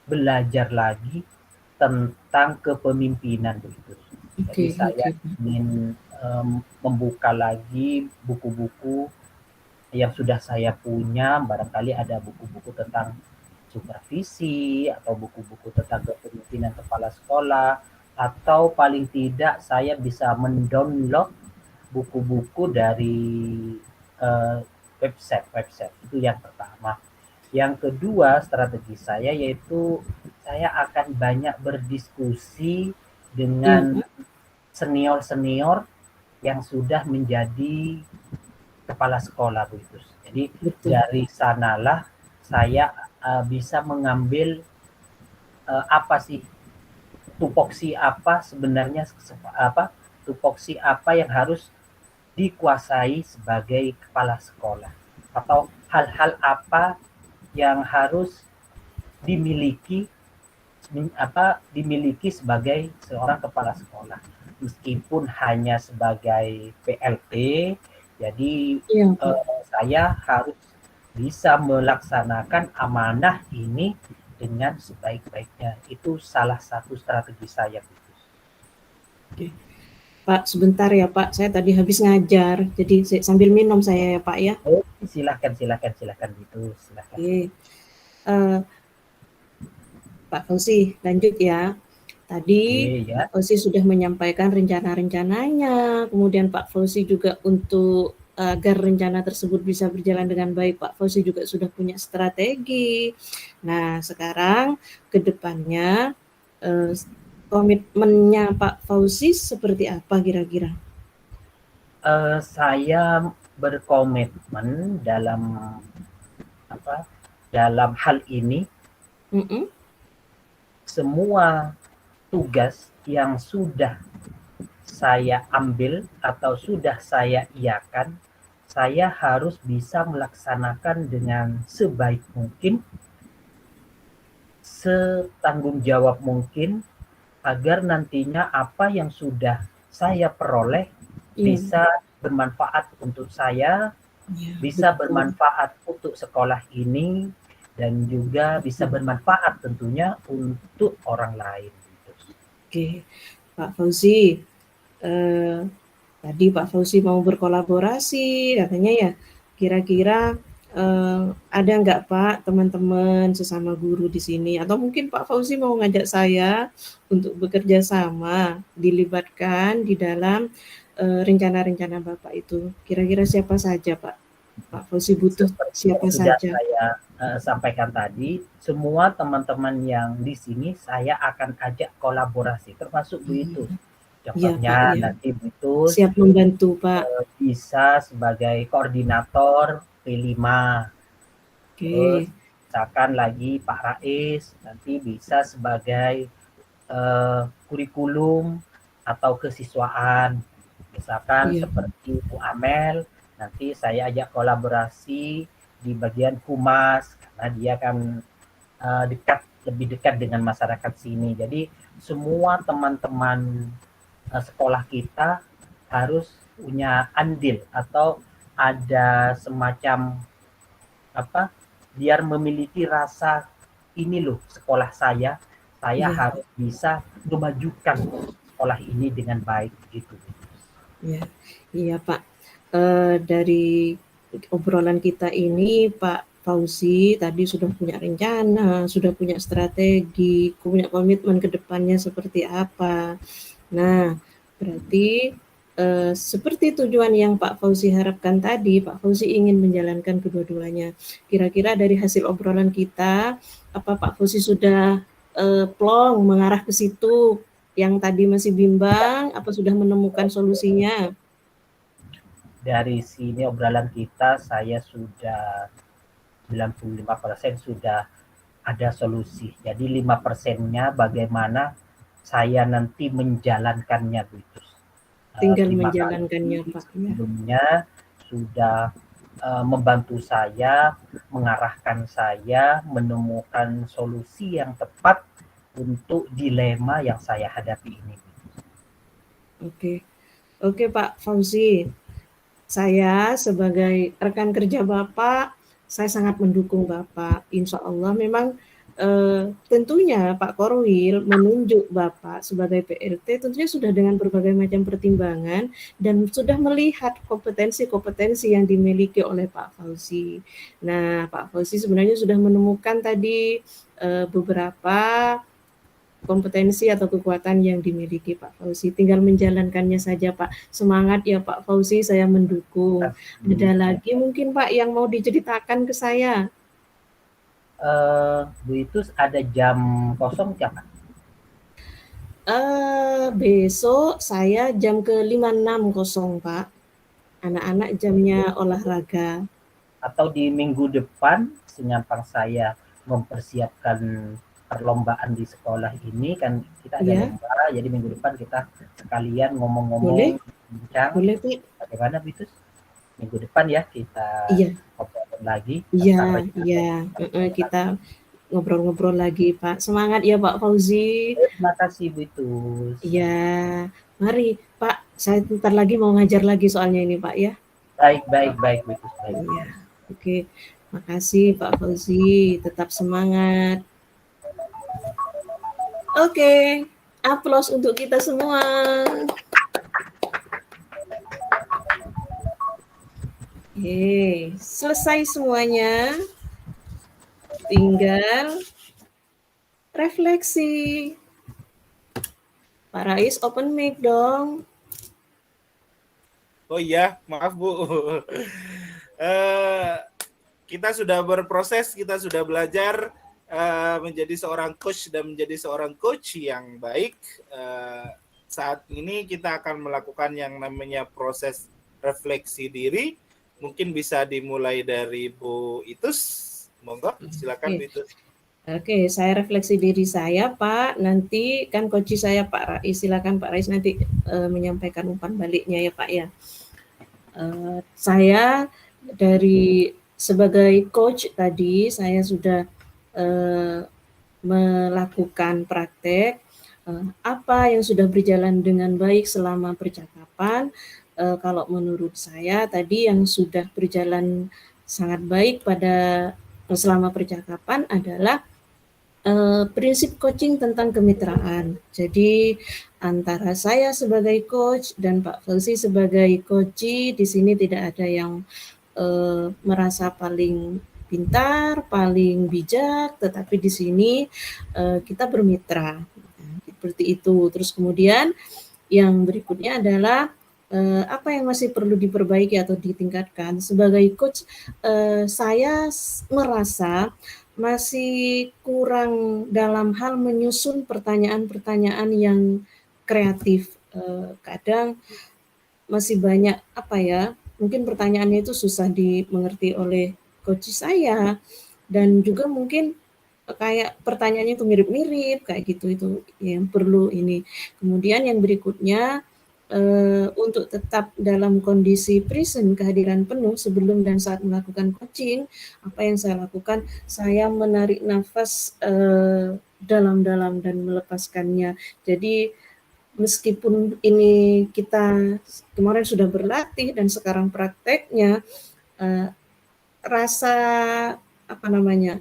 belajar lagi tentang kepemimpinan begitu. Jadi saya ingin membuka lagi buku-buku yang sudah saya punya, barangkali ada buku-buku tentang supervisi atau buku-buku tentang kepemimpinan kepala sekolah, atau paling tidak saya bisa mendownload buku-buku dari website itu yang pertama. Yang kedua strategi saya yaitu saya akan banyak berdiskusi dengan senior-senior yang sudah menjadi kepala sekolah begitu. Jadi dari sanalah saya bisa mengambil apa sih tupoksi apa sebenarnya tupoksi apa yang harus dikuasai sebagai kepala sekolah, atau hal-hal apa yang harus dimiliki sebagai seorang kepala sekolah, meskipun hanya sebagai PLT. Jadi saya harus bisa melaksanakan amanah ini dengan sebaik-baiknya. Itu salah satu strategi saya. Oke. Pak, sebentar ya Pak, saya tadi habis ngajar, jadi sambil minum saya ya Pak ya. Oh, silakan gitu, silakan. Oke. Pak Fauzi, lanjut ya. Tadi Pak Fauzi sudah menyampaikan rencana-rencananya, kemudian Pak Fauzi juga untuk agar rencana tersebut bisa berjalan dengan baik, Pak Fauzi juga sudah punya strategi. Nah, sekarang ke depannya komitmennya Pak Fauzi seperti apa kira-kira? Saya berkomitmen dalam hal ini. Semua tugas yang sudah saya ambil atau sudah saya iakan, saya harus bisa melaksanakan dengan sebaik mungkin, setanggung jawab mungkin, agar nantinya apa yang sudah saya peroleh bisa bermanfaat untuk saya, bisa bermanfaat untuk sekolah ini, dan juga bisa bermanfaat tentunya untuk orang lain. Oke, Pak Fauzi, tadi Pak Fauzi mau berkolaborasi katanya ya, kira-kira ada nggak Pak teman-teman sesama guru di sini, atau mungkin Pak Fauzi mau ngajak saya untuk bekerja sama, dilibatkan di dalam rencana-rencana Bapak itu. Kira-kira siapa saja Pak? Pak Fauzi butuh siapa saja? Saya sampaikan tadi, semua teman-teman yang di sini saya akan ajak kolaborasi, termasuk Bu Itus. Contohnya nanti Bu Itus siap membantu Pak. Bisa sebagai koordinator P5. Terus misalkan lagi Pak Rais nanti bisa sebagai kurikulum atau kesiswaan. Misalkan seperti Bu Amel, nanti saya ajak kolaborasi di bagian humas karena dia kan lebih dekat dengan masyarakat sini. Jadi semua teman-teman sekolah kita harus punya andil atau ada semacam biar memiliki rasa ini loh sekolah saya harus bisa memajukan sekolah ini dengan baik gitu. Iya Pak. Dari obrolan kita ini Pak Fauzi tadi sudah punya rencana, sudah punya strategi, punya komitmen ke depannya seperti apa. Nah, berarti seperti tujuan yang Pak Fauzi harapkan tadi, Pak Fauzi ingin menjalankan kedua-duanya. Kira-kira dari hasil obrolan kita, apa Pak Fauzi sudah plong mengarah ke situ? Yang tadi masih bimbang, apa sudah menemukan solusinya? Dari sini obrolan kita, saya sudah 95% sudah ada solusi. Jadi 5%-nya bagaimana saya nanti menjalankannya, Bu Itus. Tinggal Terima menjalankannya, kasih Pak. sebelumnya sudah membantu saya, mengarahkan saya, menemukan solusi yang tepat untuk dilema yang saya hadapi ini. Oke, oke Pak Fauzi. Saya sebagai rekan kerja Bapak, saya sangat mendukung Bapak. Insya Allah memang tentunya Pak Korwil menunjuk Bapak sebagai PRT tentunya sudah dengan berbagai macam pertimbangan dan sudah melihat kompetensi-kompetensi yang dimiliki oleh Pak Fauzi. Nah, Pak Fauzi sebenarnya sudah menemukan tadi beberapa kompetensi atau kekuatan yang dimiliki Pak Fauzi. Tinggal menjalankannya saja Pak. Semangat ya Pak Fauzi, saya mendukung. Ada lagi mungkin Pak yang mau diceritakan ke saya? Bu Itus ada jam kosong nggak, Pak? Besok saya jam ke 5.60 Pak. Anak-anak jamnya olahraga. Atau di minggu depan, senyampang saya mempersiapkan perlombaan di sekolah ini, kan kita ada lomba, jadi minggu depan kita sekalian ngomong-ngomong, bincang. Boleh Pak. Bagaimana Bu Itus? Minggu depan ya kita ngobrol lagi. Iya. Kita ngobrol-ngobrol lagi Pak. Semangat ya Pak Fauzi. Terima kasih Bu Itus. Iya, mari Pak. Saya bentar lagi mau ngajar lagi soalnya ini Pak ya. Baik Bu Itus. Iya. Oke, makasih Pak Fauzi. Tetap semangat. Oke, aplaus untuk kita semua. Oke, selesai semuanya. Tinggal refleksi. Pak Rais open mic dong. Oh iya, maaf Bu. Kita sudah berproses, kita sudah belajar menjadi seorang coach dan menjadi seorang coach yang baik. Saat ini kita akan melakukan yang namanya proses refleksi diri. Mungkin bisa dimulai dari Bu Itus. Monggo, silakan Bu Itus. Oke, saya refleksi diri saya, Pak. Nanti kan coach saya Pak Rais. Silakan Pak Rais nanti menyampaikan umpan baliknya ya Pak ya. Saya dari sebagai coach tadi saya sudah melakukan praktek apa yang sudah berjalan dengan baik selama percakapan. Kalau menurut saya tadi yang sudah berjalan sangat baik pada selama percakapan adalah prinsip coaching tentang kemitraan. Jadi antara saya sebagai coach dan Pak Fauzi sebagai coachee di sini tidak ada yang merasa paling pintar, paling bijak, tetapi di sini kita bermitra. Seperti itu. Terus kemudian yang berikutnya adalah apa yang masih perlu diperbaiki atau ditingkatkan. Sebagai coach, saya merasa masih kurang dalam hal menyusun pertanyaan-pertanyaan yang kreatif. Kadang masih banyak mungkin pertanyaannya itu susah dimengerti oleh coach saya dan juga mungkin kayak pertanyaannya itu mirip-mirip kayak gitu, itu yang perlu ini. Kemudian yang berikutnya untuk tetap dalam kondisi present, kehadiran penuh sebelum dan saat melakukan coaching, apa yang saya lakukan, saya menarik nafas dalam-dalam dan melepaskannya. Jadi meskipun ini kita kemarin sudah berlatih dan sekarang prakteknya, rasa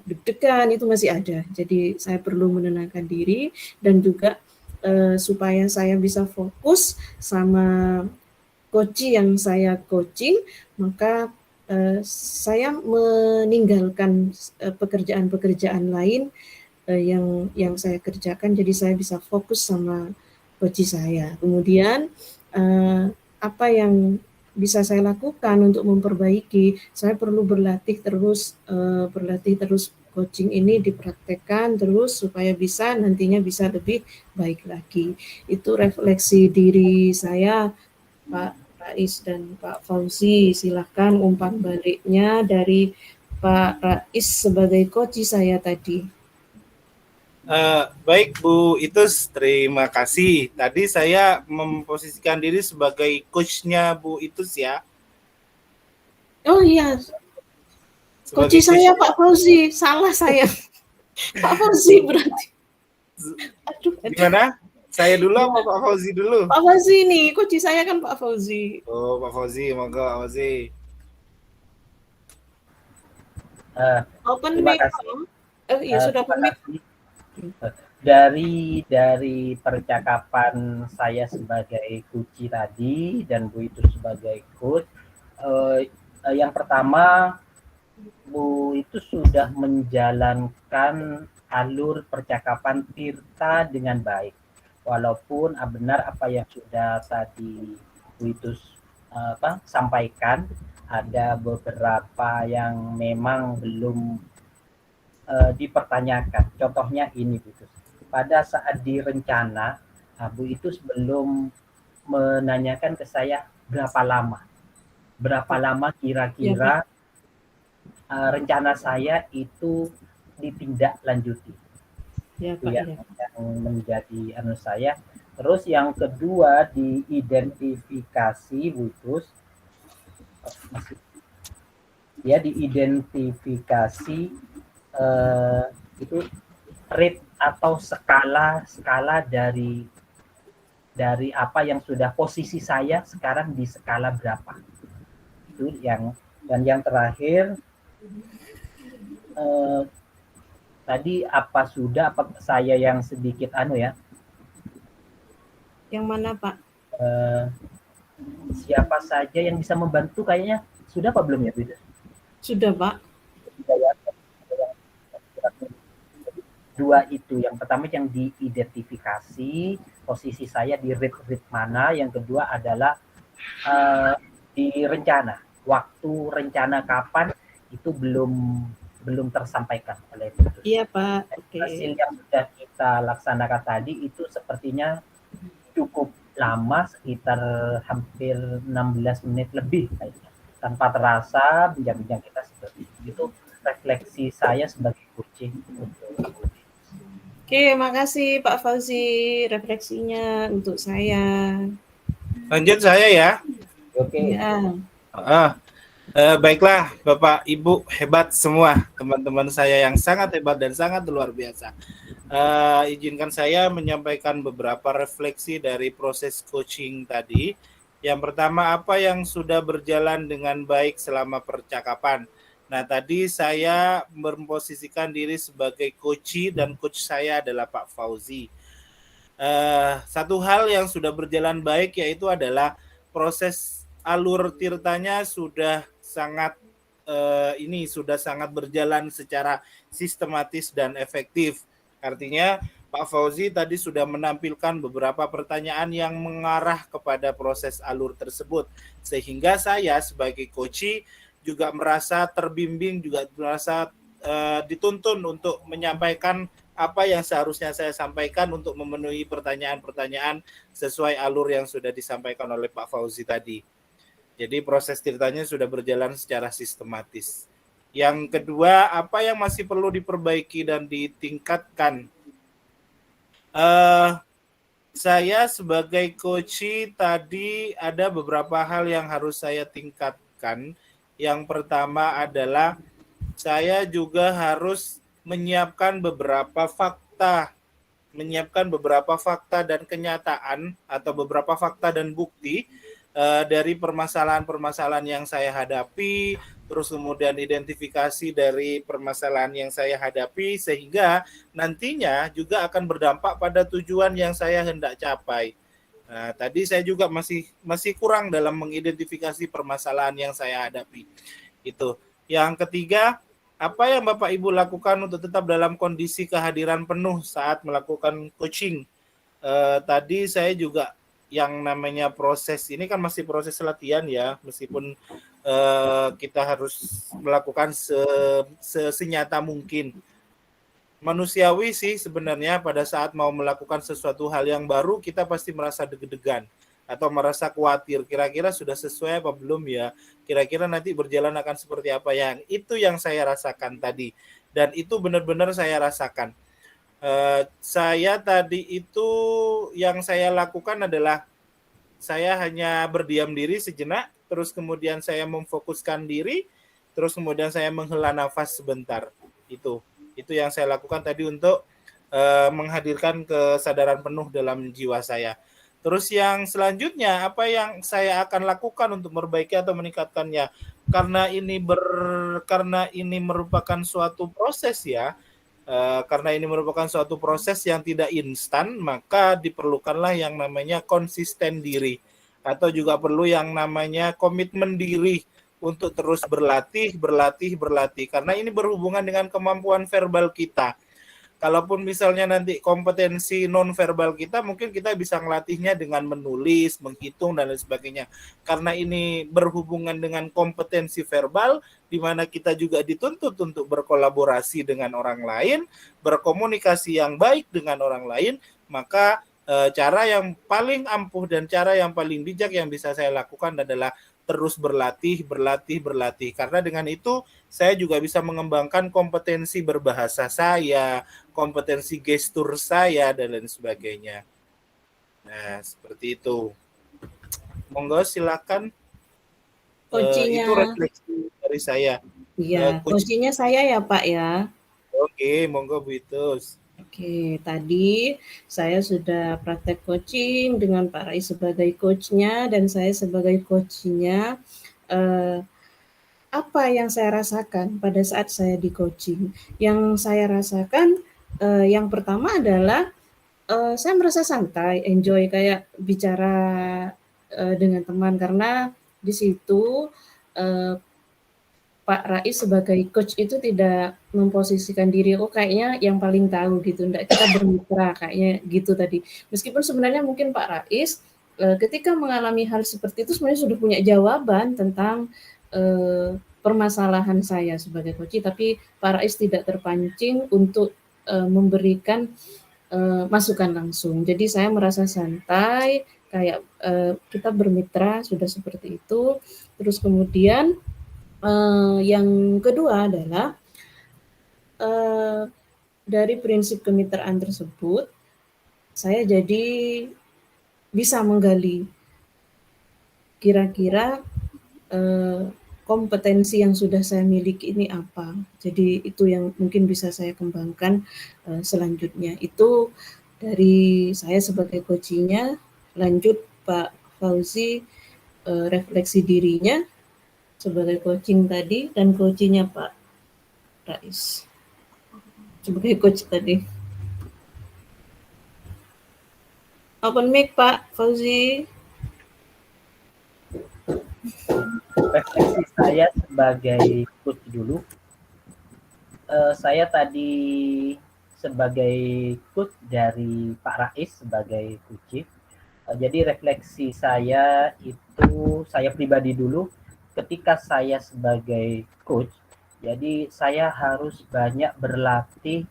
deg-degan itu masih ada. Jadi saya perlu menenangkan diri dan juga supaya saya bisa fokus sama coach yang saya coaching, maka saya meninggalkan pekerjaan-pekerjaan lain yang saya kerjakan, jadi saya bisa fokus sama coach saya. Kemudian apa yang bisa saya lakukan untuk memperbaiki, saya perlu berlatih terus coaching ini dipraktekkan terus supaya bisa nantinya bisa lebih baik lagi. Itu refleksi diri saya, Pak Rais dan Pak Fauzi. Silakan umpan baliknya dari Pak Rais sebagai coach saya tadi. Baik Bu Itus, terima kasih. Tadi saya memposisikan diri sebagai coach-nya Bu Itus ya. Oh iya, coach saya Pak Fauzi, salah saya. Pak Fauzi berarti. Aduh. Gimana? Saya dulu apa Pak Fauzi dulu? Pak Fauzi nih, coach saya kan Pak Fauzi. Oh Pak Fauzi, monggo Pak Fauzi. Open mic. Iya sudah open mic. Dari percakapan saya sebagai coach tadi dan Bu itu sebagai coach, yang pertama Bu itu sudah menjalankan alur percakapan Tirta dengan baik, walaupun benar apa yang sudah tadi Bu itu sampaikan, ada beberapa yang memang belum dipertanyakan. Contohnya ini Bu Itus. Pada saat direncana, Bu Itus belum menanyakan ke saya berapa lama kira-kira rencana saya itu ditindaklanjuti. Ya, Pak, yang menjadi saya. Terus yang kedua diidentifikasi Bu Itus, diidentifikasi itu rate atau skala dari apa yang sudah posisi saya sekarang di skala berapa. Itu dan yang terakhir tadi apa saya yang sedikit ya. Yang mana Pak? Siapa saja yang bisa membantu kayaknya sudah apa belum ya Bu? Sudah Pak. Dua itu, yang pertama yang diidentifikasi posisi saya di rate mana, yang kedua adalah di rencana waktu rencana kapan itu belum tersampaikan oleh itu. Iya Pak. Oke. Hasil yang sudah kita laksanakan tadi itu sepertinya cukup lama, sekitar hampir 16 menit lebih kayaknya, tanpa terasa bincang-bincang kita seperti itu. Refleksi saya sebagai coaching untuk Oke, makasih Pak Fauzi refleksinya untuk saya. Lanjut saya ya. Oke. Ya. Baiklah Bapak Ibu hebat semua, teman-teman saya yang sangat hebat dan sangat luar biasa. Izinkan saya menyampaikan beberapa refleksi dari proses coaching tadi. Yang pertama, apa yang sudah berjalan dengan baik selama percakapan. Nah, tadi saya memposisikan diri sebagai coach dan coach saya adalah Pak Fauzi. Satu hal yang sudah berjalan baik yaitu adalah proses alur tirtanya sudah sangat berjalan secara sistematis dan efektif. Artinya Pak Fauzi tadi sudah menampilkan beberapa pertanyaan yang mengarah kepada proses alur tersebut, sehingga saya sebagai coach juga merasa terbimbing, juga merasa dituntun untuk menyampaikan apa yang seharusnya saya sampaikan untuk memenuhi pertanyaan-pertanyaan sesuai alur yang sudah disampaikan oleh Pak Fauzi tadi. Jadi proses tirtanya sudah berjalan secara sistematis. Yang kedua, apa yang masih perlu diperbaiki dan ditingkatkan? Saya sebagai coach tadi ada beberapa hal yang harus saya tingkatkan. Yang pertama adalah saya juga harus menyiapkan beberapa fakta dan kenyataan atau beberapa fakta dan bukti dari permasalahan-permasalahan yang saya hadapi, terus kemudian identifikasi dari permasalahan yang saya hadapi, sehingga nantinya juga akan berdampak pada tujuan yang saya hendak capai. Nah, tadi saya juga masih kurang dalam mengidentifikasi permasalahan yang saya hadapi. Itu. Yang ketiga, apa yang Bapak Ibu lakukan untuk tetap dalam kondisi kehadiran penuh saat melakukan coaching? Tadi saya juga yang namanya proses ini kan masih proses latihan ya, meskipun kita harus melakukan senyata mungkin. Manusiawi sih sebenarnya pada saat mau melakukan sesuatu hal yang baru kita pasti merasa deg-degan atau merasa khawatir, kira-kira sudah sesuai apa belum ya, kira-kira nanti berjalan akan seperti apa, yang itu yang saya rasakan tadi, dan itu benar-benar saya rasakan. Saya tadi itu yang saya lakukan adalah saya hanya berdiam diri sejenak, terus kemudian saya memfokuskan diri, terus kemudian saya menghela nafas sebentar. Itu yang saya lakukan tadi untuk menghadirkan kesadaran penuh dalam jiwa saya. Terus yang selanjutnya, apa yang saya akan lakukan untuk memperbaiki atau meningkatkannya? Karena ini merupakan suatu proses ya. Karena ini merupakan suatu proses yang tidak instan, maka diperlukanlah yang namanya konsisten diri, atau juga perlu yang namanya komitmen diri untuk terus berlatih. Karena ini berhubungan dengan kemampuan verbal kita. Kalaupun misalnya nanti kompetensi non-verbal kita, mungkin kita bisa melatihnya dengan menulis, menghitung, dan lain sebagainya. Karena ini berhubungan dengan kompetensi verbal, di mana kita juga dituntut untuk berkolaborasi dengan orang lain, berkomunikasi yang baik dengan orang lain, maka cara yang paling ampuh dan cara yang paling bijak yang bisa saya lakukan adalah terus berlatih. Karena dengan itu saya juga bisa mengembangkan kompetensi berbahasa saya, kompetensi gestur saya, dan lain sebagainya. Nah, seperti itu. Monggo silakan. Itu refleksi dari saya. Iya, coachingnya saya ya Pak ya. Oke, monggo Bu Itus. Oke, tadi saya sudah praktek coaching dengan Pak Rais sebagai coachnya dan saya sebagai coachnya. Apa yang saya rasakan pada saat saya di coaching? Yang saya rasakan yang pertama adalah saya merasa santai, enjoy kayak bicara dengan teman, karena di situ Pak Rais sebagai coach itu tidak memposisikan diri, kayaknya yang paling tahu gitu, enggak, kita bermitra kayaknya gitu tadi. Meskipun sebenarnya mungkin Pak Rais ketika mengalami hal seperti itu sebenarnya sudah punya jawaban tentang permasalahan saya sebagai coach, tapi Pak Rais tidak terpancing untuk memberikan masukan langsung. Jadi saya merasa santai, kayak kita bermitra sudah seperti itu. Terus kemudian yang kedua adalah dari prinsip kemitraan tersebut, saya jadi bisa menggali kira-kira kompetensi yang sudah saya miliki ini apa. Jadi itu yang mungkin bisa saya kembangkan selanjutnya. Itu dari saya sebagai coachingnya. Lanjut Pak Fauzi refleksi dirinya sebagai coaching tadi, dan coachingnya Pak Rais sebagai coach tadi. Open mic Pak Fauzi. Refleksi saya sebagai coach dulu. Saya tadi sebagai coach dari Pak Rais sebagai coach. Jadi refleksi saya itu, saya pribadi dulu, ketika saya sebagai coach, jadi saya harus banyak berlatih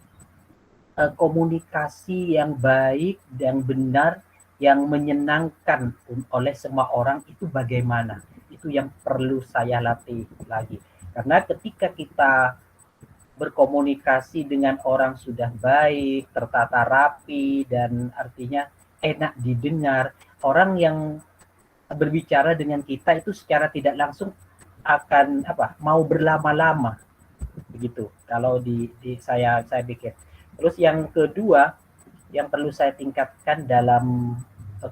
komunikasi yang baik dan benar, yang menyenangkan oleh semua orang, itu bagaimana. Itu yang perlu saya latih lagi. Karena ketika kita berkomunikasi dengan orang sudah baik, tertata rapi, dan artinya enak didengar, orang yang berbicara dengan kita itu secara tidak langsung akan mau berlama-lama begitu kalau di saya pikir. Terus yang kedua yang perlu saya tingkatkan dalam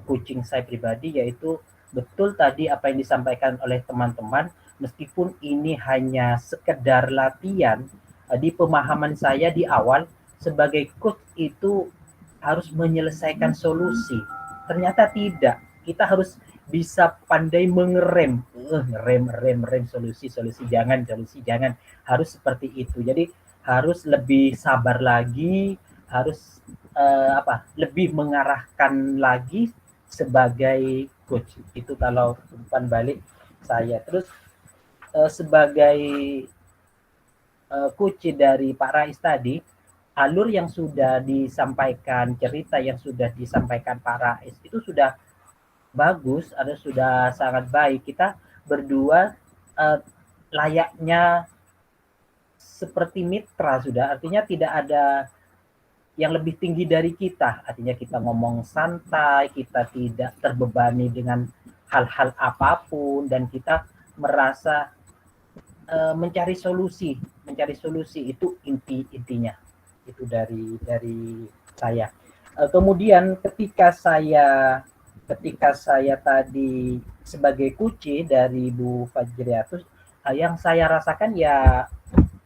coaching saya pribadi, yaitu betul tadi apa yang disampaikan oleh teman-teman, meskipun ini hanya sekedar latihan, di pemahaman saya di awal sebagai coach itu harus menyelesaikan solusi. Ternyata tidak, kita harus bisa pandai mengerem rem solusi jangan harus seperti itu. Jadi harus lebih sabar lagi, harus lebih mengarahkan lagi sebagai coach. Itu kalau umpan balik saya. Terus sebagai coach dari Pak Rais tadi, alur yang sudah disampaikan, cerita yang sudah disampaikan Pak Rais itu sudah bagus, sudah sangat baik. Kita berdua layaknya seperti mitra sudah, artinya tidak ada yang lebih tinggi dari kita, artinya kita ngomong santai, kita tidak terbebani dengan hal-hal apapun, dan kita merasa mencari solusi itu intinya. Itu dari saya. Kemudian ketika saya tadi sebagai kunci dari Bu Fajriatus, yang saya rasakan ya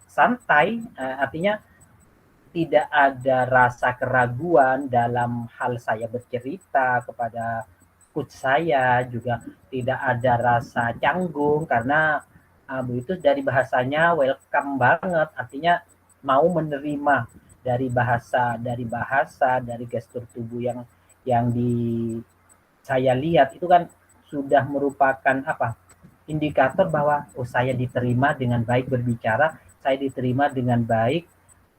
santai, artinya tidak ada rasa keraguan dalam hal saya bercerita kepada coach saya, juga tidak ada rasa canggung karena Bu itu dari bahasanya welcome banget, artinya mau menerima dari bahasa, dari gestur tubuh yang saya lihat itu kan sudah merupakan indikator bahwa saya diterima dengan baik berbicara, saya diterima dengan baik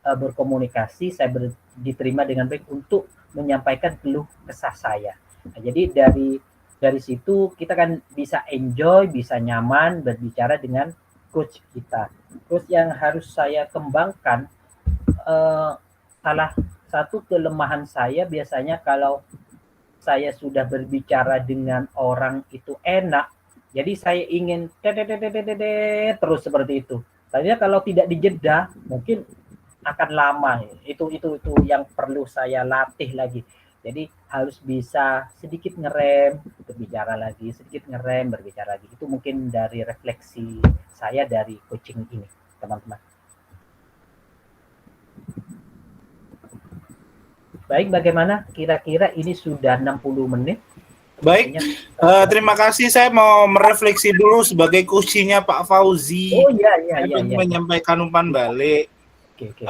berkomunikasi, saya diterima dengan baik untuk menyampaikan keluh kesah saya. Nah, jadi dari situ kita kan bisa enjoy, bisa nyaman berbicara dengan coach kita. Terus yang harus saya kembangkan, salah satu kelemahan saya biasanya kalau saya sudah berbicara dengan orang itu enak, jadi saya ingin terus seperti itu. Tadinya kalau tidak dijeda mungkin akan lama. Itu yang perlu saya latih lagi. Jadi harus bisa sedikit ngerem, berbicara lagi, sedikit ngerem, berbicara lagi. Itu mungkin dari refleksi saya dari coaching ini, teman-teman. Baik, bagaimana? Kira-kira ini sudah 60 menit. Baik, terima kasih. Saya mau merefleksi dulu sebagai coachingnya Pak Fauzi. Oh iya. Menyampaikan umpan balik. Okay.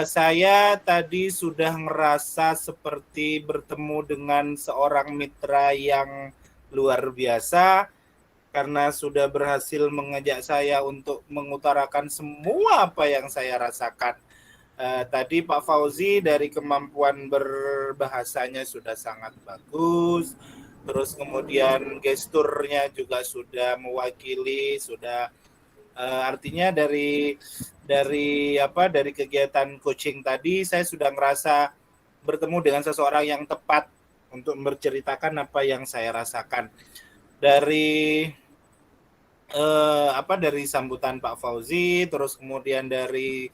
Saya tadi sudah merasa seperti bertemu dengan seorang mitra yang luar biasa karena sudah berhasil mengajak saya untuk mengutarakan semua apa yang saya rasakan. Tadi Pak Fauzi dari kemampuan berbahasanya sudah sangat bagus, terus kemudian gesturnya juga sudah mewakili, sudah artinya dari kegiatan coaching tadi saya sudah merasa bertemu dengan seseorang yang tepat untuk menceritakan apa yang saya rasakan. Dari sambutan Pak Fauzi, terus kemudian dari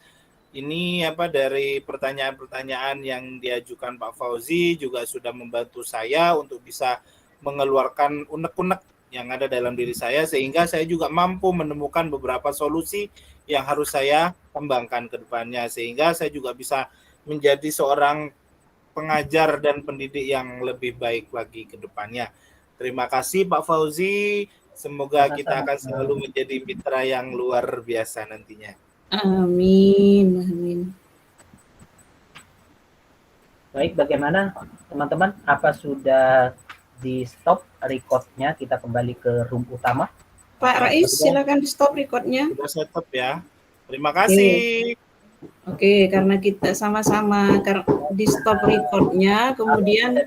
pertanyaan-pertanyaan yang diajukan Pak Fauzi juga sudah membantu saya untuk bisa mengeluarkan unek-unek yang ada dalam diri saya, sehingga saya juga mampu menemukan beberapa solusi yang harus saya kembangkan ke depannya, sehingga saya juga bisa menjadi seorang pengajar dan pendidik yang lebih baik lagi ke depannya. Terima kasih Pak Fauzi, semoga kita akan selalu menjadi mitra yang luar biasa nantinya. Amin. Baik, bagaimana teman-teman? Apa sudah di stop recordnya? Kita kembali ke room utama. Pak Rais, silakan di stop recordnya. Sudah setup ya. Terima kasih. Oke, karena kita sama-sama di stop recordnya, kemudian